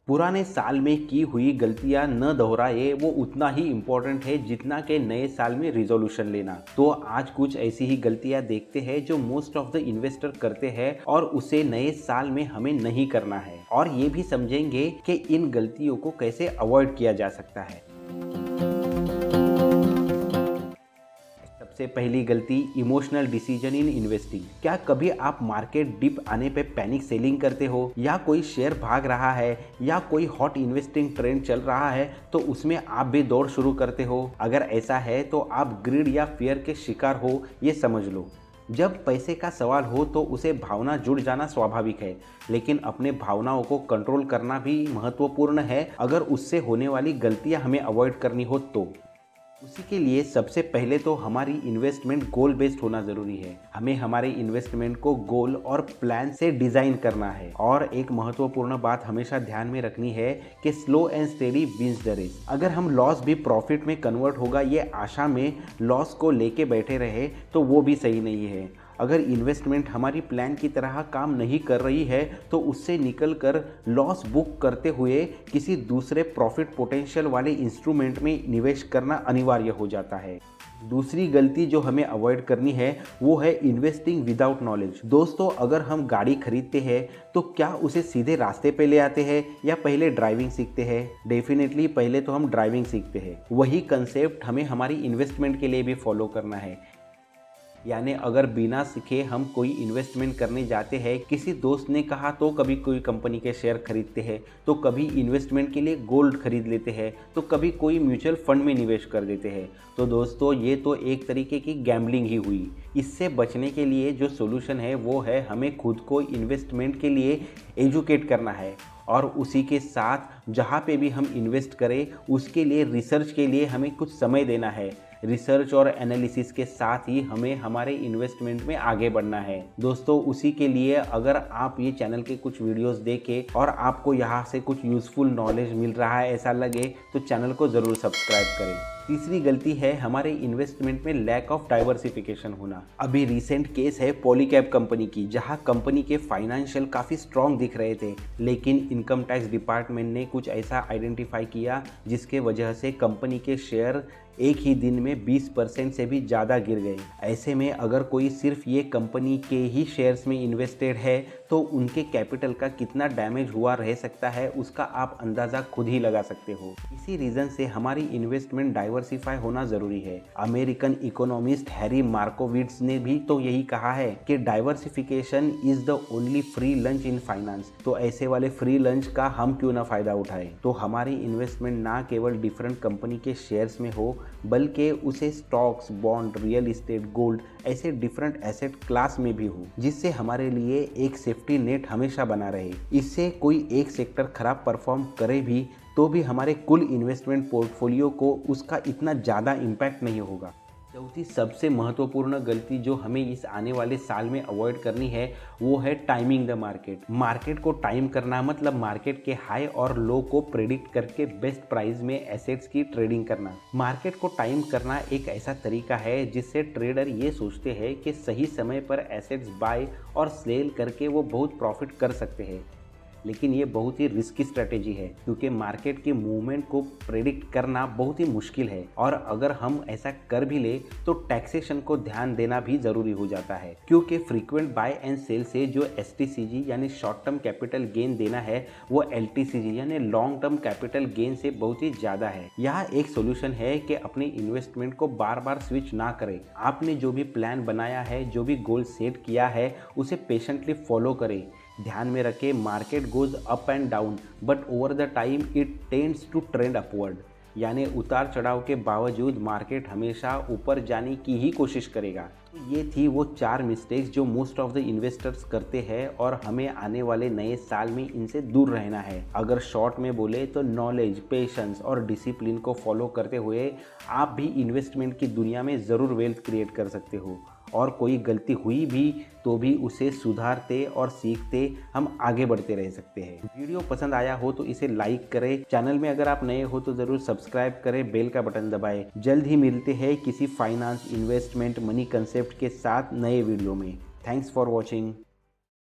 पुराने साल में की हुई गलतियां न दोहराए वो उतना ही इम्पोर्टेंट है जितना कि नए साल में रिजोल्यूशन लेना। तो आज कुछ ऐसी ही गलतियां देखते हैं जो मोस्ट ऑफ द इन्वेस्टर करते हैं और उसे नए साल में हमें नहीं करना है, और ये भी समझेंगे कि इन गलतियों को कैसे अवॉइड किया जा सकता है। सबसे पहली गलती, इमोशनल डिसीजन इन इन्वेस्टिंग। क्या कभी आप मार्केट डिप आने पे पैनिक सेलिंग करते हो, या कोई शेयर भाग रहा है, या कोई हॉट इन्वेस्टिंग ट्रेंड चल रहा है तो उसमें आप भी दौड़ शुरू करते हो? अगर ऐसा है तो आप ग्रीड या फियर के शिकार हो, ये समझ लो। जब पैसे का सवाल हो तो उसे भावना जुड़ जाना स्वाभाविक है, लेकिन अपने भावनाओं को कंट्रोल करना भी महत्वपूर्ण है अगर उससे होने वाली गलतियां हमें अवॉइड करनी हो तो। उसी के लिए सबसे पहले तो हमारी इन्वेस्टमेंट गोल बेस्ड होना ज़रूरी है। हमें हमारे इन्वेस्टमेंट को गोल और प्लान से डिज़ाइन करना है। और एक महत्वपूर्ण बात हमेशा ध्यान में रखनी है कि slow and steady wins the race. अगर हम लॉस भी प्रॉफिट में कन्वर्ट होगा ये आशा में लॉस को लेके बैठे रहे तो वो भी सही नहीं है। अगर इन्वेस्टमेंट हमारी प्लान की तरह काम नहीं कर रही है तो उससे निकलकर लॉस बुक करते हुए किसी दूसरे प्रॉफिट पोटेंशियल वाले इंस्ट्रूमेंट में निवेश करना अनिवार्य हो जाता है। दूसरी गलती जो हमें अवॉइड करनी है वो है इन्वेस्टिंग विदाउट नॉलेज। दोस्तों, अगर हम गाड़ी खरीदते हैं तो क्या उसे सीधे रास्ते पे ले आते हैं या पहले ड्राइविंग सीखते हैं? डेफिनेटली पहले तो हम ड्राइविंग सीखते हैं। वही कंसेप्ट हमें हमारी इन्वेस्टमेंट के लिए भी फॉलो करना है। यानी अगर बिना सीखे हम कोई इन्वेस्टमेंट करने जाते हैं, किसी दोस्त ने कहा तो कभी कोई कंपनी के शेयर खरीदते हैं, तो कभी इन्वेस्टमेंट के लिए गोल्ड खरीद लेते हैं, तो कभी कोई म्यूचुअल फंड में निवेश कर देते हैं, तो दोस्तों ये तो एक तरीके की गैम्बलिंग ही हुई। इससे बचने के लिए जो सोल्यूशन है वो है हमें खुद को इन्वेस्टमेंट के लिए एजुकेट करना है, और उसी के साथ जहाँ पे भी हम इन्वेस्ट करें उसके लिए रिसर्च के लिए हमें कुछ समय देना है। रिसर्च और एनालिसिस के साथ ही हमें हमारे इन्वेस्टमेंट में आगे बढ़ना है। दोस्तों, उसी के लिए अगर आप ये चैनल के कुछ वीडियोस देखें और आपको यहाँ से कुछ यूज़फुल नॉलेज मिल रहा है ऐसा लगे तो चैनल को ज़रूर सब्सक्राइब करें। तीसरी गलती है हमारे इन्वेस्टमेंट में लैक ऑफ डाइवर्सिफिकेशन होना। अभी रिसेंट केस है पॉलीकैब कंपनी की, जहां कंपनी के फाइनेंशियल काफ़ी स्ट्रॉन्ग दिख रहे थे, लेकिन इनकम टैक्स डिपार्टमेंट ने कुछ ऐसा आइडेंटिफाई किया जिसके वजह से कंपनी के शेयर एक ही दिन में 20% से भी ज़्यादा गिर गए। ऐसे में अगर कोई सिर्फ ये कंपनी के ही शेयर्स में इन्वेस्टेड है तो उनके कैपिटल का कितना डैमेज हुआ रह सकता है उसका आप अंदाज़ा खुद ही लगा सकते हो। इसी रीज़न से हमारी इन्वेस्टमेंट डाइवर्सिफाई होना ज़रूरी है। अमेरिकन इकोनॉमिस्ट हैरी मार्कोविट्स ने भी तो यही कहा है कि diversification is the only free lunch in finance. तो ऐसे वाले फ्री लंच का हम क्यों ना फ़ायदा उठाएं। तो हमारी इन्वेस्टमेंट ना केवल डिफरेंट कंपनी के शेयर्स में हो बल्कि उसे stocks, bond, real estate, gold ऐसे डिफरेंट एसेट क्लास में भी हो, जिससे हमारे लिए एक सेफ्टी नेट हमेशा बना रहे। इससे कोई एक सेक्टर खराब परफॉर्म करे भी तो भी हमारे कुल इन्वेस्टमेंट पोर्टफोलियो को उसका इतना ज़्यादा इम्पैक्ट नहीं होगा। चौथी सबसे महत्वपूर्ण गलती जो हमें इस आने वाले साल में अवॉइड करनी है वो है टाइमिंग द मार्केट। मार्केट को टाइम करना मतलब मार्केट के हाई और लो को प्रेडिक्ट करके बेस्ट प्राइस में एसेट्स की ट्रेडिंग करना। मार्केट को टाइम करना एक ऐसा तरीका है जिससे ट्रेडर ये सोचते हैं कि सही समय पर एसेट्स बाय और सेल करके वो बहुत प्रॉफिट कर सकते हैं, लेकिन ये बहुत ही रिस्की स्ट्रेटेजी है क्योंकि मार्केट के मूवमेंट को प्रेडिक्ट करना बहुत ही मुश्किल है, और अगर हम ऐसा कर भी ले तो टैक्सेशन को ध्यान देना भी ज़रूरी हो जाता है, क्योंकि फ्रीक्वेंट बाय एंड सेल से जो STCG यानी शॉर्ट टर्म कैपिटल गेन देना है वो LTCG यानी लॉन्ग टर्म कैपिटल गेन से बहुत ही ज़्यादा है। यहाँ एक सोल्यूशन है कि अपनी इन्वेस्टमेंट को बार बार स्विच ना करें। आपने जो भी प्लान बनाया है, जो भी गोल सेट किया है उसे पेशेंटली फॉलो करें। ध्यान में रखें, market goes up and down but over the time it tends to trend upward. यानी उतार चढ़ाव के बावजूद मार्केट हमेशा ऊपर जाने की ही कोशिश करेगा। तो ये थी वो 4 मिस्टेक्स जो मोस्ट ऑफ द इन्वेस्टर्स करते हैं और हमें आने वाले नए साल में इनसे दूर रहना है। अगर शॉर्ट में बोले तो नॉलेज, पेशेंस और डिसिप्लिन को फॉलो करते हुए आप भी इन्वेस्टमेंट की दुनिया में ज़रूर वेल्थ क्रिएट कर सकते हो, और कोई गलती हुई भी तो भी उसे सुधारते और सीखते हम आगे बढ़ते रह सकते हैं। वीडियो पसंद आया हो तो इसे लाइक करें। चैनल में अगर आप नए हो तो ज़रूर सब्सक्राइब करें, बेल का बटन दबाएं। जल्द ही मिलते हैं किसी फाइनेंस, इन्वेस्टमेंट, मनी कंसेप्ट के साथ नए वीडियो में। Thanks for watching.